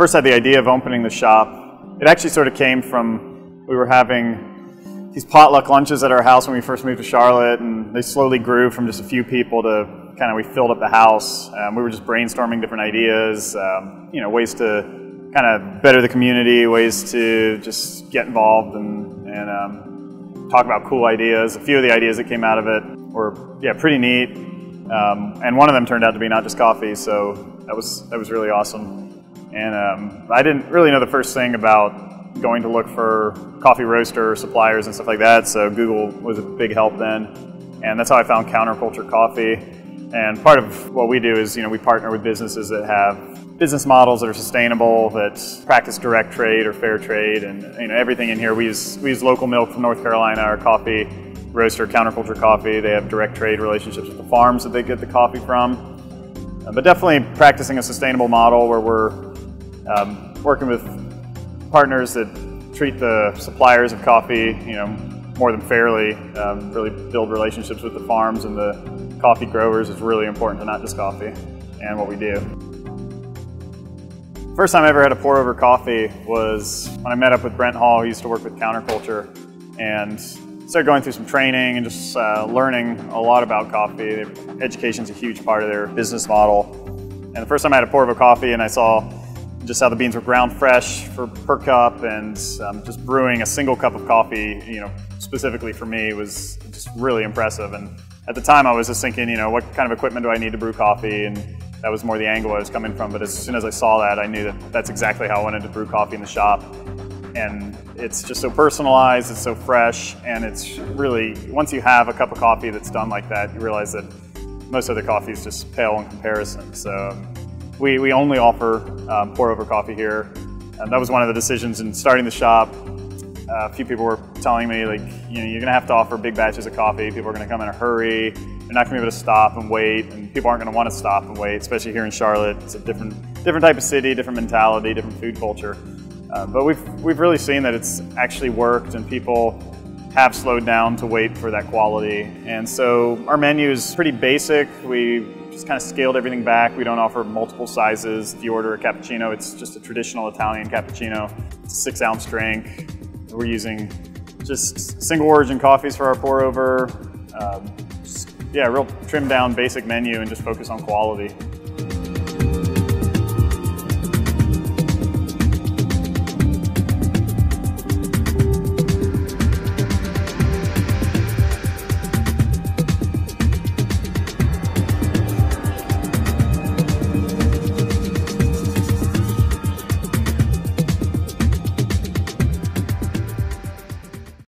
first had the idea of opening the shop, it actually sort of came from, we were having these potluck lunches at our house when we first moved to Charlotte, and they slowly grew from just a few people to kind of, we filled up the house. We were just brainstorming different ideas, you know, ways to kind of better the community, ways to just get involved and talk about cool ideas. A few of the ideas that came out of it were, yeah, pretty neat. And one of them turned out to be not just coffee, so that was really awesome. And I didn't really know the first thing about going to look for coffee roaster suppliers and stuff like that, so Google was a big help then. And that's how I found Counterculture Coffee. And part of what we do is, you know, we partner with businesses that have business models that are sustainable, that practice direct trade or fair trade, and you know, everything in here. We use local milk from North Carolina. Our coffee roaster, Counterculture Coffee, they have direct trade relationships with the farms that they get the coffee from. But definitely practicing a sustainable model where we're working with partners that treat the suppliers of coffee, you know, more than fairly. Really build relationships with the farms and the coffee growers is really important to Not Just Coffee and what we do. First time I ever had a pour over coffee was when I met up with Brent Hall, who used to work with Counterculture, and started going through some training and just learning a lot about coffee. Education's a huge part of their business model. And the first time I had a pour over coffee and I saw just how the beans were ground fresh per cup, and just brewing a single cup of coffee, you know, specifically for me, was just really impressive. And at the time I was just thinking, you know, what kind of equipment do I need to brew coffee? And that was more the angle I was coming from. But as soon as I saw that, I knew that that's exactly how I wanted to brew coffee in the shop. And it's just so personalized, it's so fresh, and it's really, once you have a cup of coffee that's done like that, you realize that most other coffees just pale in comparison. So we only offer pour over coffee here. And that was one of the decisions in starting the shop. A few people were telling me, like, you know, you're gonna have to offer big batches of coffee. People are gonna come in a hurry. You're not gonna be able to stop and wait, and people aren't gonna want to stop and wait, especially here in Charlotte. It's a different type of city, different mentality, different food culture. But we've really seen that it's actually worked, and people have slowed down to wait for that quality. And so our menu is pretty basic. We just kind of scaled everything back. We don't offer multiple sizes. If you order a cappuccino, it's just a traditional Italian cappuccino. It's a 6-ounce drink. We're using just single origin coffees for our pour over. Yeah, real trimmed down basic menu and just focus on quality.